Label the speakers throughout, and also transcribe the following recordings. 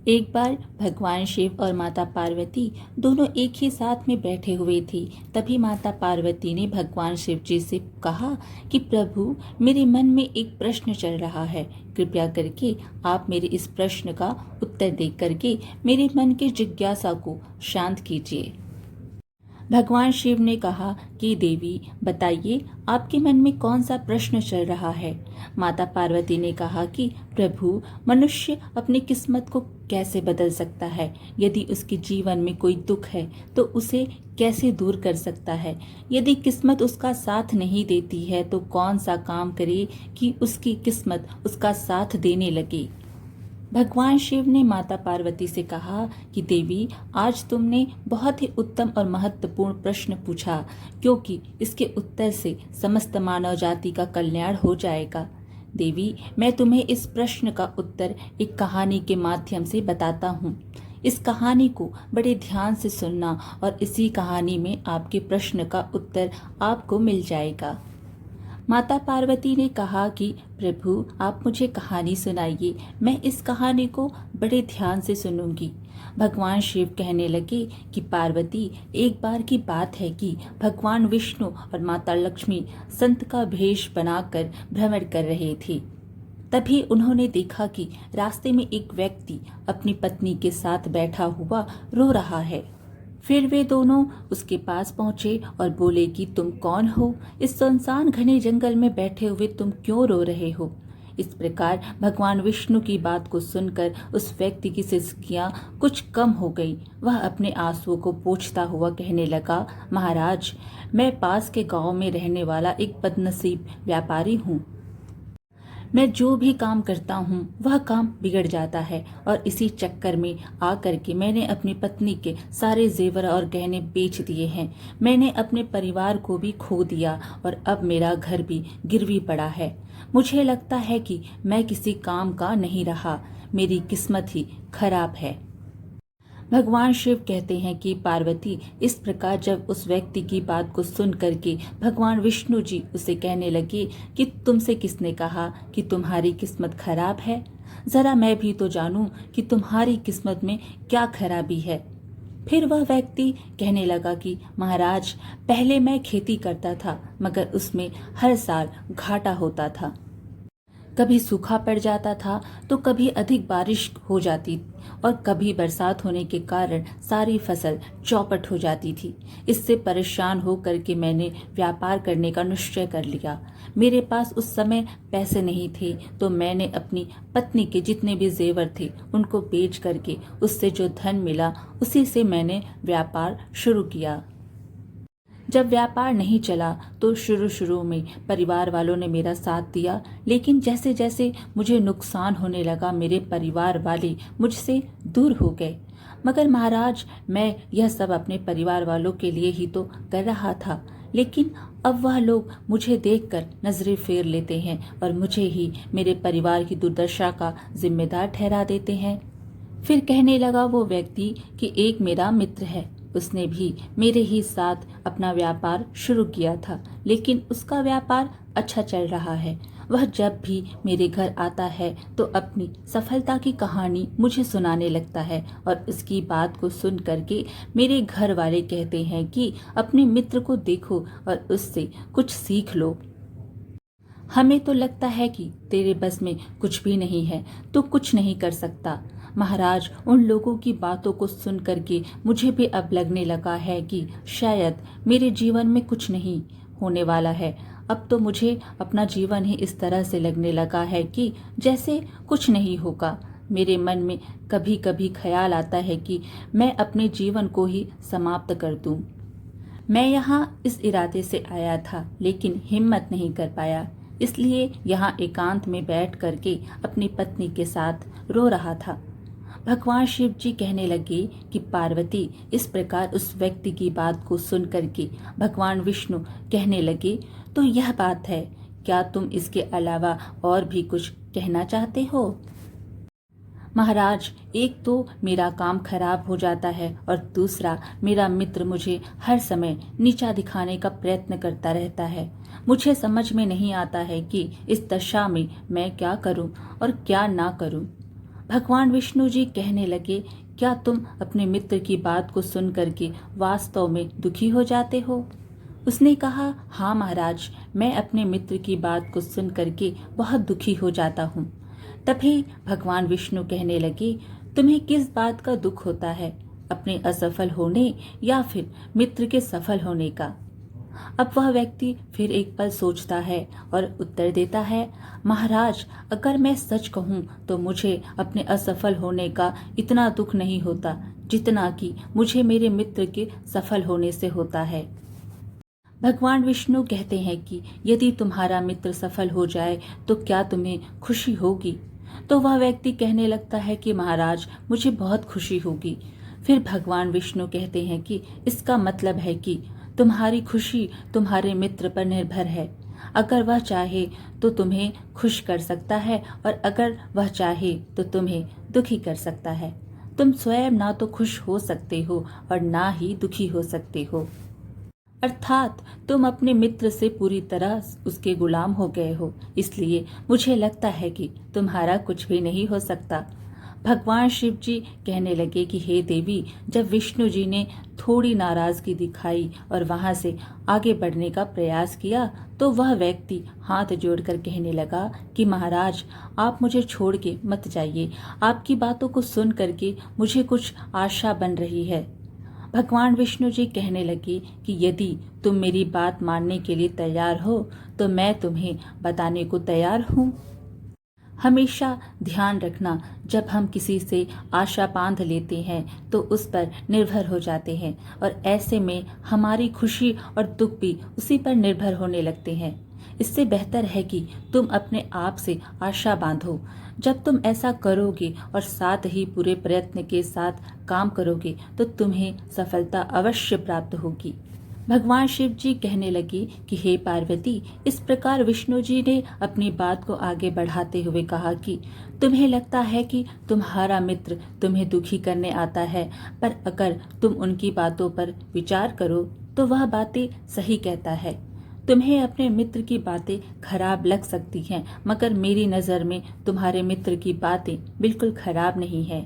Speaker 1: एक बार भगवान शिव और माता पार्वती दोनों एक ही साथ में बैठे हुए थे। तभी माता पार्वती ने भगवान शिव जी से कहा कि प्रभु, मेरे मन में एक प्रश्न चल रहा है। कृपया करके आप मेरे इस प्रश्न का उत्तर दे करके मेरे मन की जिज्ञासा को शांत कीजिए। भगवान शिव ने कहा कि देवी, बताइए आपके मन में कौन सा प्रश्न चल रहा है। माता पार्वती ने कहा कि प्रभु, मनुष्य अपनी किस्मत को कैसे बदल सकता है? यदि उसके जीवन में कोई दुख है तो उसे कैसे दूर कर सकता है? यदि किस्मत उसका साथ नहीं देती है तो कौन सा काम करे कि उसकी किस्मत उसका साथ देने लगे। भगवान शिव ने माता पार्वती से कहा कि देवी, आज तुमने बहुत ही उत्तम और महत्वपूर्ण प्रश्न पूछा, क्योंकि इसके उत्तर से समस्त मानव जाति का कल्याण हो जाएगा। देवी, मैं तुम्हें इस प्रश्न का उत्तर एक कहानी के माध्यम से बताता हूँ। इस कहानी को बड़े ध्यान से सुनना और इसी कहानी में आपके प्रश्न का उत्तर आपको मिल जाएगा। माता पार्वती ने कहा कि प्रभु, आप मुझे कहानी सुनाइए, मैं इस कहानी को बड़े ध्यान से सुनूंगी। भगवान शिव कहने लगे कि पार्वती, एक बार की बात है कि भगवान विष्णु और माता लक्ष्मी संत का भेष बनाकर भ्रमण कर रहे थे। तभी उन्होंने देखा कि रास्ते में एक व्यक्ति अपनी पत्नी के साथ बैठा हुआ रो रहा है। फिर वे दोनों उसके पास पहुंचे और बोले कि तुम कौन हो? इस सुनसान घने जंगल में बैठे हुए तुम क्यों रो रहे हो? इस प्रकार भगवान विष्णु की बात को सुनकर उस व्यक्ति की सिसकियां कुछ कम हो गई। वह अपने आंसुओं को पोंछता हुआ कहने लगा, महाराज, मैं पास के गांव में रहने वाला एक बदनसीब व्यापारी हूँ। मैं जो भी काम करता हूँ वह काम बिगड़ जाता है और इसी चक्कर में आकर के मैंने अपनी पत्नी के सारे जेवर और गहने बेच दिए हैं। मैंने अपने परिवार को भी खो दिया और अब मेरा घर भी गिरवी पड़ा है। मुझे लगता है कि मैं किसी काम का नहीं रहा। मेरी किस्मत ही खराब है। भगवान शिव कहते हैं कि पार्वती, इस प्रकार जब उस व्यक्ति की बात को सुन करके भगवान विष्णु जी उसे कहने लगे कि तुमसे किसने कहा कि तुम्हारी किस्मत खराब है? जरा मैं भी तो जानूं कि तुम्हारी किस्मत में क्या खराबी है। फिर वह व्यक्ति कहने लगा कि महाराज, पहले मैं खेती करता था मगर उसमें हर साल घाटा होता था। कभी सूखा पड़ जाता था तो कभी अधिक बारिश हो जाती और कभी बरसात होने के कारण सारी फसल चौपट हो जाती थी। इससे परेशान होकर के मैंने व्यापार करने का निश्चय कर लिया। मेरे पास उस समय पैसे नहीं थे तो मैंने अपनी पत्नी के जितने भी जेवर थे उनको बेच करके उससे जो धन मिला उसी से मैंने व्यापार शुरू किया। जब व्यापार नहीं चला तो शुरू में परिवार वालों ने मेरा साथ दिया, लेकिन जैसे जैसे मुझे नुकसान होने लगा मेरे परिवार वाले मुझसे दूर हो गए। मगर महाराज, मैं यह सब अपने परिवार वालों के लिए ही तो कर रहा था, लेकिन अब वह लोग मुझे देखकर नजरें फेर लेते हैं और मुझे ही मेरे परिवार की दुर्दशा का जिम्मेदार ठहरा देते हैं। फिर कहने लगा वो व्यक्ति कि एक मेरा मित्र है, उसने भी मेरे ही साथ अपना व्यापार शुरू किया था, लेकिन उसका व्यापार अच्छा चल रहा है। वह जब भी मेरे घर आता है तो अपनी सफलता की कहानी मुझे सुनाने लगता है और इसकी बात को सुन करके मेरे घर वाले कहते हैं कि अपने मित्र को देखो और उससे कुछ सीख लो। हमें तो लगता है कि तेरे बस में कुछ भी नहीं है, तो कुछ नहीं कर सकता। महाराज, उन लोगों की बातों को सुन करके मुझे भी अब लगने लगा है कि शायद मेरे जीवन में कुछ नहीं होने वाला है। अब तो मुझे अपना जीवन ही इस तरह से लगने लगा है कि जैसे कुछ नहीं होगा। मेरे मन में कभी कभी ख्याल आता है कि मैं अपने जीवन को ही समाप्त कर दूं। मैं यहाँ इस इरादे से आया था, लेकिन हिम्मत नहीं कर पाया, इसलिए यहाँ एकांत में बैठ करके अपनी पत्नी के साथ रो रहा था। भगवान शिव जी कहने लगे कि पार्वती, इस प्रकार उस व्यक्ति की बात को सुन करके भगवान विष्णु कहने लगे, तो यह बात है, क्या तुम इसके अलावा और भी कुछ कहना चाहते हो? महाराज, एक तो मेरा काम खराब हो जाता है और दूसरा मेरा मित्र मुझे हर समय नीचा दिखाने का प्रयत्न करता रहता है। मुझे समझ में नहीं आता है कि इस दशा में मैं क्या करूं और क्या ना करूं। भगवान विष्णु जी कहने लगे, क्या तुम अपने मित्र की बात को सुन करके वास्तव में दुखी हो जाते हो? उसने कहा, हाँ महाराज, मैं अपने मित्र की बात को सुन करके बहुत दुखी हो जाता हूँ। तभी भगवान विष्णु कहने लगे, तुम्हें किस बात का दुख होता है, अपने असफल होने या फिर मित्र के सफल होने का? अब वह व्यक्ति फिर एक पल सोचता है और उत्तर देता है, महाराज, अगर मैं सच कहूँ तो मुझे अपने असफल होने का इतना दुख नहीं होता जितना कि मुझे मेरे मित्र के सफल होने से होता है। भगवान विष्णु कहते हैं कि यदि तुम्हारा मित्र सफल हो जाए तो क्या तुम्हें खुशी होगी? तो वह व्यक्ति कहने लगता है कि महाराज, मुझे बहुत खुशी होगी। फिर भगवान विष्णु कहते हैं कि इसका मतलब है कि तुम्हारी खुशी तुम्हारे मित्र पर निर्भर है। अगर वह चाहे तो तुम्हें खुश कर सकता है और अगर वह चाहे तो तुम्हें दुखी कर सकता है। तुम स्वयं ना तो खुश हो सकते हो और ना ही दुखी हो सकते हो। अर्थात तुम अपने मित्र से पूरी तरह उसके गुलाम हो गए हो, इसलिए मुझे लगता है कि तुम्हारा कुछ भी नहीं हो सकता। भगवान शिव जी कहने लगे कि हे देवी, जब विष्णु जी ने थोड़ी नाराजगी दिखाई और वहां से आगे बढ़ने का प्रयास किया तो वह व्यक्ति हाथ जोड़कर कहने लगा कि महाराज, आप मुझे छोड़ के मत जाइए। आपकी बातों को सुन करके मुझे कुछ आशा बन रही है। भगवान विष्णु जी कहने लगे कि यदि तुम मेरी बात मानने के लिए तैयार हो तो मैं तुम्हें बताने को तैयार हूँ। हमेशा ध्यान रखना, जब हम किसी से आशा बांध लेते हैं तो उस पर निर्भर हो जाते हैं और ऐसे में हमारी खुशी और दुख भी उसी पर निर्भर होने लगते हैं। इससे बेहतर है कि तुम अपने आप से आशा बांधो। जब तुम ऐसा करोगे और साथ ही पूरे प्रयत्न के साथ काम करोगे तो तुम्हें सफलता अवश्य प्राप्त होगी। भगवान शिव जी कहने लगे कि हे पार्वती, इस प्रकार विष्णु जी ने अपनी बात को आगे बढ़ाते हुए कहा कि तुम्हें लगता है कि तुम्हारा मित्र तुम्हें दुखी करने आता है, पर अगर तुम उनकी बातों पर विचार करो तो वह बातें सही कहता है। तुम्हें अपने मित्र की बातें खराब लग सकती हैं, मगर मेरी नज़र में तुम्हारे मित्र की बातें बिल्कुल खराब नहीं है।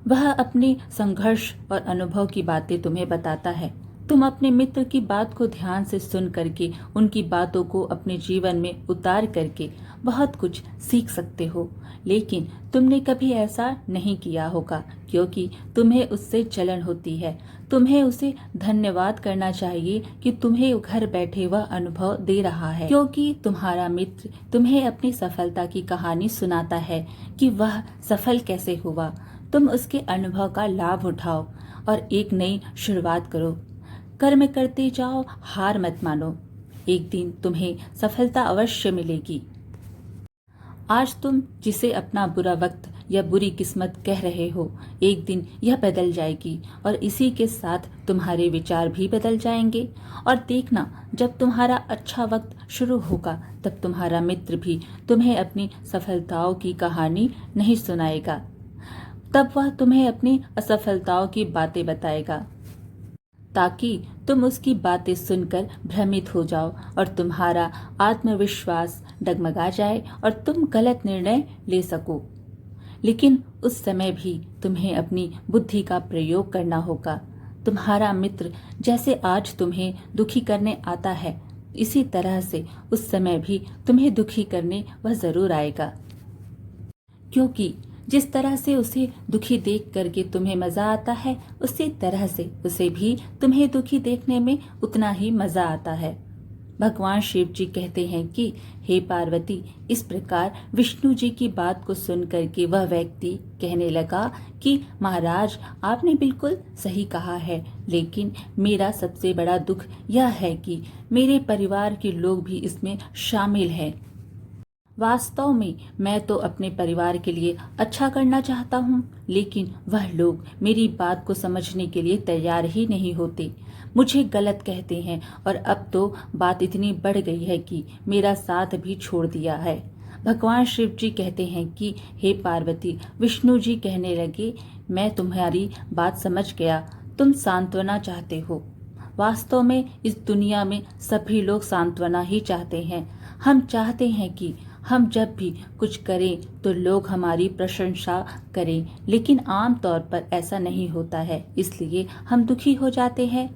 Speaker 1: वह अपने संघर्ष और अनुभव की बातें तुम्हें बताता है। तुम अपने मित्र की बात को ध्यान से सुन करके उनकी बातों को अपने जीवन में उतार करके बहुत कुछ सीख सकते हो, लेकिन तुमने कभी ऐसा नहीं किया होगा क्योंकि तुम्हें उससे जलन होती है। तुम्हें उसे धन्यवाद करना चाहिए कि तुम्हें घर बैठे वह अनुभव दे रहा है, क्योंकि तुम्हारा मित्र तुम्हें अपनी सफलता की कहानी सुनाता है कि वह सफल कैसे हुआ। तुम उसके अनुभव का लाभ उठाओ और एक नई शुरुआत करो। कर्म करते जाओ, हार मत मानो। एक दिन तुम्हें सफलता अवश्य मिलेगी। आज तुम जिसे अपना बुरा वक्त या बुरी किस्मत कह रहे हो, एक दिन यह बदल जाएगी और इसी के साथ तुम्हारे विचार भी बदल जाएंगे। और देखना, जब तुम्हारा अच्छा वक्त शुरू होगा तब तुम्हारा मित्र भी तुम्हें अपनी सफलताओं की कहानी नहीं सुनाएगा, तब वह तुम्हें अपनी असफलताओं की बातें बताएगा ताकि तुम उसकी बातें सुनकर भ्रमित हो जाओ और तुम्हारा आत्मविश्वास डगमगा जाए और तुम गलत निर्णय ले सको। लेकिन उस समय भी तुम्हें अपनी बुद्धि का प्रयोग करना होगा। तुम्हारा मित्र जैसे आज तुम्हें दुखी करने आता है, इसी तरह से उस समय भी तुम्हें दुखी करने वह जरूर आएगा, क्योंकि जिस तरह से उसे दुखी देख करके तुम्हें मजा आता है, उसी तरह से उसे भी तुम्हें दुखी देखने में उतना ही मजा आता है। भगवान शिव जी कहते हैं कि हे पार्वती, इस प्रकार विष्णु जी की बात को सुन करके वह व्यक्ति कहने लगा कि महाराज, आपने बिल्कुल सही कहा है, लेकिन मेरा सबसे बड़ा दुख यह है कि मेरे परिवार के लोग भी इसमें शामिल हैं। वास्तव में मैं तो अपने परिवार के लिए अच्छा करना चाहता हूँ, लेकिन वह लोग मेरी बात को समझने के लिए तैयार ही नहीं होते, मुझे गलत कहते हैं और अब तो बात इतनी बढ़ गई है कि मेरा साथ भी छोड़ दिया है। भगवान शिव जी कहते हैं कि हे पार्वती, विष्णु जी कहने लगे, मैं तुम्हारी बात समझ गया, तुम सांत्वना चाहते हो। वास्तव में इस दुनिया में सभी लोग सांत्वना ही चाहते हैं। हम चाहते हैं कि हम जब भी कुछ करें तो लोग हमारी प्रशंसा करें, लेकिन आम तौर पर ऐसा नहीं होता है, इसलिए हम दुखी हो जाते हैं।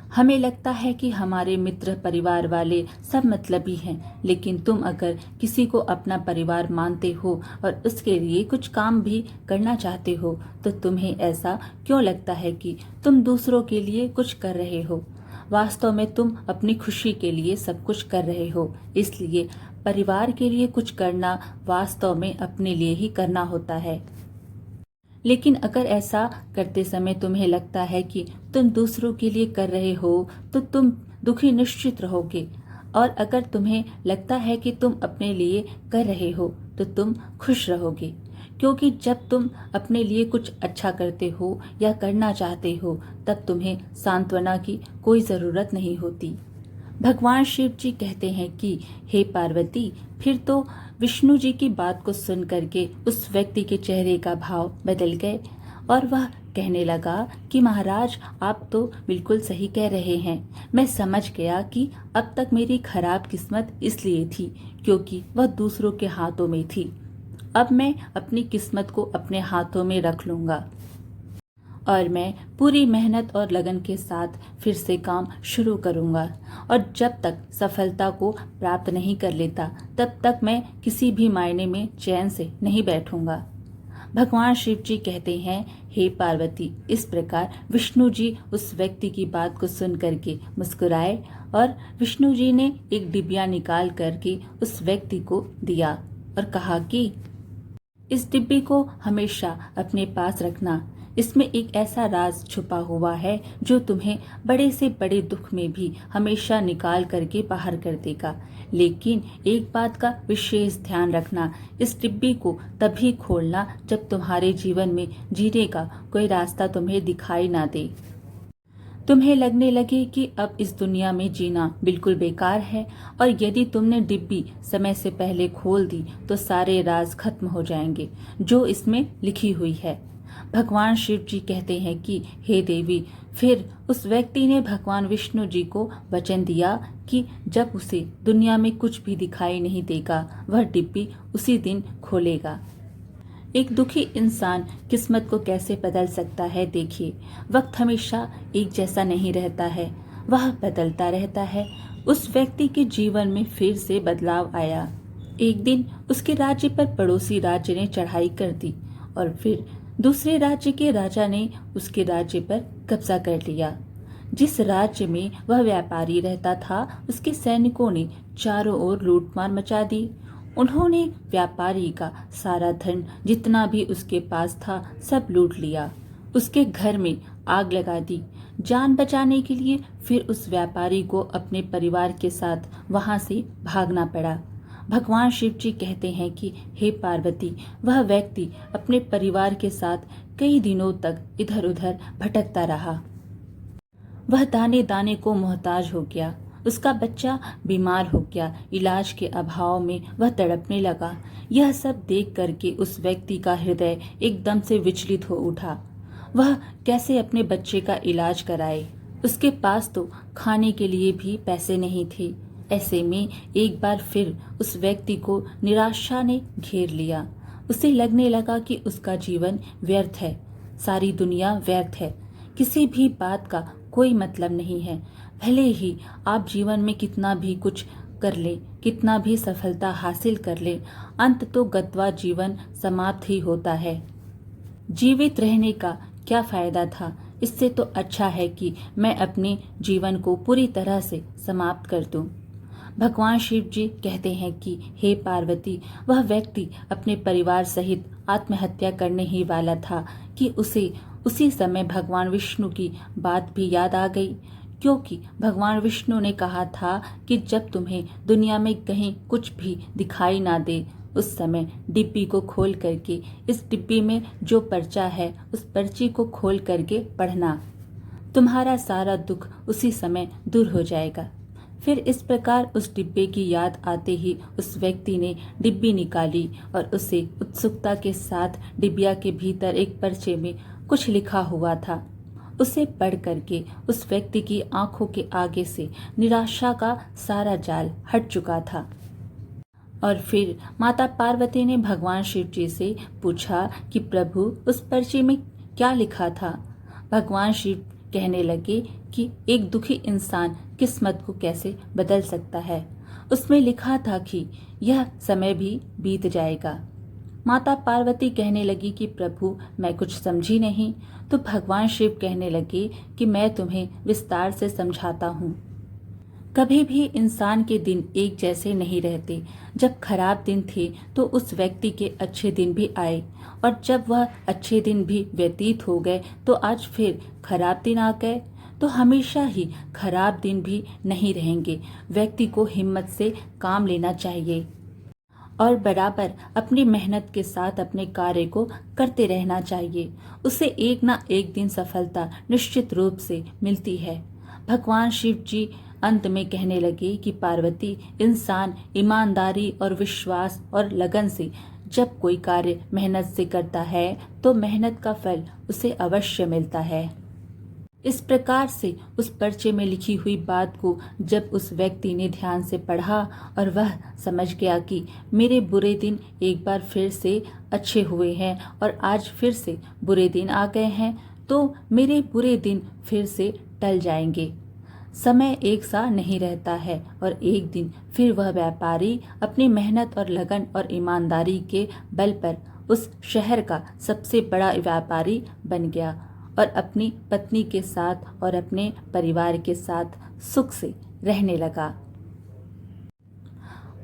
Speaker 1: हमें लगता है कि हमारे मित्र परिवार वाले सब मतलबी हैं, लेकिन तुम अगर किसी को अपना परिवार मानते हो और उसके लिए कुछ काम भी करना चाहते हो, तो तुम्हें ऐसा क्यों लगता है कि तुम दूसरों के लिए कुछ कर रहे हो? वास्तव में तुम अपनी खुशी के लिए सब कुछ कर रहे हो, इसलिए परिवार के लिए कुछ करना वास्तव में अपने लिए ही करना होता है। लेकिन अगर ऐसा करते समय तुम्हें लगता है कि तुम दूसरों के लिए कर रहे हो, तो तुम दुखी निश्चित रहोगे। और अगर तुम्हें लगता है कि तुम अपने लिए कर रहे हो, तो तुम खुश रहोगे, क्योंकि जब तुम अपने लिए कुछ अच्छा करते हो या करना चाहते हो, तब तुम्हें सांत्वना की कोई ज़रूरत नहीं होती। भगवान शिव जी कहते हैं कि हे पार्वती, फिर तो विष्णु जी की बात को सुन करके उस व्यक्ति के चेहरे का भाव बदल गए और वह कहने लगा कि महाराज, आप तो बिल्कुल सही कह रहे हैं। मैं समझ गया कि अब तक मेरी खराब किस्मत इसलिए थी क्योंकि वह दूसरों के हाथों में थी। अब मैं अपनी किस्मत को अपने हाथों में रख लूंगा और मैं पूरी मेहनत और लगन के साथ फिर से काम शुरू करूंगा। और जब तक सफलता को प्राप्त नहीं कर लेता, तब तक मैं किसी भी मायने में चैन से नहीं बैठूंगा। भगवान शिव जी कहते हैं, हे पार्वती, इस प्रकार विष्णु जी उस व्यक्ति की बात को सुन करके मुस्कुराए और विष्णु जी ने एक डिबिया निकाल करके उस व्यक्ति को दिया और कहा कि इस डिब्बे को हमेशा अपने पास रखना। इसमें एक ऐसा राज छुपा हुआ है जो तुम्हें बड़े से बड़े दुख में भी हमेशा निकाल करके बाहर कर देगा। लेकिन एक बात का विशेष ध्यान रखना, इस डिब्बे को तभी खोलना जब तुम्हारे जीवन में जीने का कोई रास्ता तुम्हें दिखाई ना दे। तुम्हें लगने लगे कि अब इस दुनिया में जीना बिल्कुल बेकार है, और यदि तुमने डिब्बी समय से पहले खोल दी तो सारे राज खत्म हो जाएंगे जो इसमें लिखी हुई है। भगवान शिव जी कहते हैं कि हे देवी, फिर उस व्यक्ति ने भगवान विष्णु जी को वचन दिया कि जब उसे दुनिया में कुछ भी दिखाई नहीं देगा, वह डिब्बी उसी दिन खोलेगा। एक दुखी इंसान किस्मत को कैसे बदल सकता है? देखिए, वक्त हमेशा एक जैसा नहीं रहता है, वह बदलता रहता है। उस व्यक्ति के जीवन में फिर से बदलाव आया। एक दिन उसके राज्य पर पड़ोसी राज्य ने चढ़ाई कर दी और फिर दूसरे राज्य के राजा ने उसके राज्य पर कब्जा कर लिया। जिस राज्य में वह व्यापारी रहता था, उसके सैनिकों ने चारों ओर लूटमार मचा दी। उन्होंने व्यापारी का सारा धन जितना भी उसके पास था सब लूट लिया। उसके घर में आग लगा दी। जान बचाने के लिए फिर उस व्यापारी को अपने परिवार के साथ वहां से भागना पड़ा। भगवान शिव जी कहते हैं कि हे पार्वती, वह व्यक्ति अपने परिवार के साथ कई दिनों तक इधर उधर भटकता रहा। वह दाने दाने को मोहताज हो गया। उसका बच्चा बीमार हो गया। इलाज के अभाव में वह तड़पने लगा। यह सब देख करके उस व्यक्ति का हृदय एकदम से विचलित हो उठा। वह कैसे अपने बच्चे का इलाज कराए? उसके पास तो खाने के लिए भी पैसे नहीं थे। ऐसे में एक बार फिर उस व्यक्ति को निराशा ने घेर लिया। उसे लगने लगा कि उसका जीवन व्यर्थ है, सारी दुनिया व्यर्थ है, किसी भी बात का कोई मतलब नहीं है। भले ही आप जीवन में कितना भी कुछ कर ले, कितना भी सफलता हासिल कर ले, अंत तो गत्वा जीवन समाप्त ही होता है। जीवित रहने का क्या फायदा था? इससे तो अच्छा है कि मैं अपने जीवन को पूरी तरह से समाप्त कर दूं। भगवान शिव जी कहते हैं कि हे पार्वती, वह व्यक्ति अपने परिवार सहित आत्महत्या करने ही वाला था कि उसे उसी समय भगवान विष्णु की बात भी याद आ गई, क्योंकि भगवान विष्णु ने कहा था कि जब तुम्हें दुनिया में कहीं कुछ भी दिखाई ना दे, उस समय डिब्बी को खोल करके इस डिब्बी में जो पर्चा है उस पर्ची को खोल करके पढ़ना। तुम्हारा सारा दुख उसी समय दूर हो जाएगा। फिर इस प्रकार उस डिब्बे की याद आते ही उस व्यक्ति ने डिब्बी निकाली और उसे उत्सुकता के साथ डिबिया के भीतर एक पर्चे में कुछ लिखा हुआ था। उसे पढ़ करके उस व्यक्ति की आंखों के आगे से निराशा का सारा जाल हट चुका था। और फिर माता पार्वती ने भगवान शिव जी से पूछा कि प्रभु उस पर्ची में क्या लिखा था। भगवान शिव कहने लगे कि एक दुखी इंसान किस्मत को कैसे बदल सकता है। उसमें लिखा था कि यह समय भी बीत जाएगा। माता पार्वती कहने लगी कि प्रभु मैं कुछ समझी नहीं। तो भगवान शिव कहने लगे कि मैं तुम्हें विस्तार से समझाता हूँ। कभी भी इंसान के दिन एक जैसे नहीं रहते। जब खराब दिन थे तो उस व्यक्ति के अच्छे दिन भी आए, और जब वह अच्छे दिन भी व्यतीत हो गए तो आज फिर खराब दिन आ गए। तो हमेशा ही खराब दिन भी नहीं रहेंगे। व्यक्ति को हिम्मत से काम लेना चाहिए और बराबर अपनी मेहनत के साथ अपने कार्य को करते रहना चाहिए। उसे एक ना एक दिन सफलता निश्चित रूप से मिलती है। भगवान शिव जी अंत में कहने लगे कि पार्वती, इंसान ईमानदारी और विश्वास और लगन से जब कोई कार्य मेहनत से करता है तो मेहनत का फल उसे अवश्य मिलता है। इस प्रकार से उस पर्चे में लिखी हुई बात को जब उस व्यक्ति ने ध्यान से पढ़ा और वह समझ गया कि मेरे बुरे दिन एक बार फिर से अच्छे हुए हैं और आज फिर से बुरे दिन आ गए हैं, तो मेरे बुरे दिन फिर से टल जाएंगे। समय एक सा नहीं रहता है और एक दिन फिर वह व्यापारी अपनी मेहनत और लगन और ईमानदारी के बल पर उस शहर का सबसे बड़ा व्यापारी बन गया और अपनी पत्नी के साथ और अपने परिवार के साथ सुख से रहने लगा।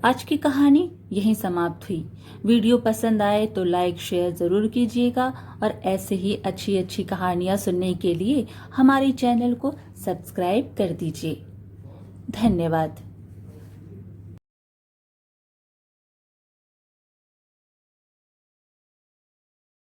Speaker 1: आज की कहानी यहीं समाप्त हुई। वीडियो पसंद आए तो लाइक शेयर ज़रूर कीजिएगा और ऐसे ही अच्छी अच्छी कहानियाँ सुनने के लिए हमारे चैनल को सब्सक्राइब कर दीजिए। धन्यवाद।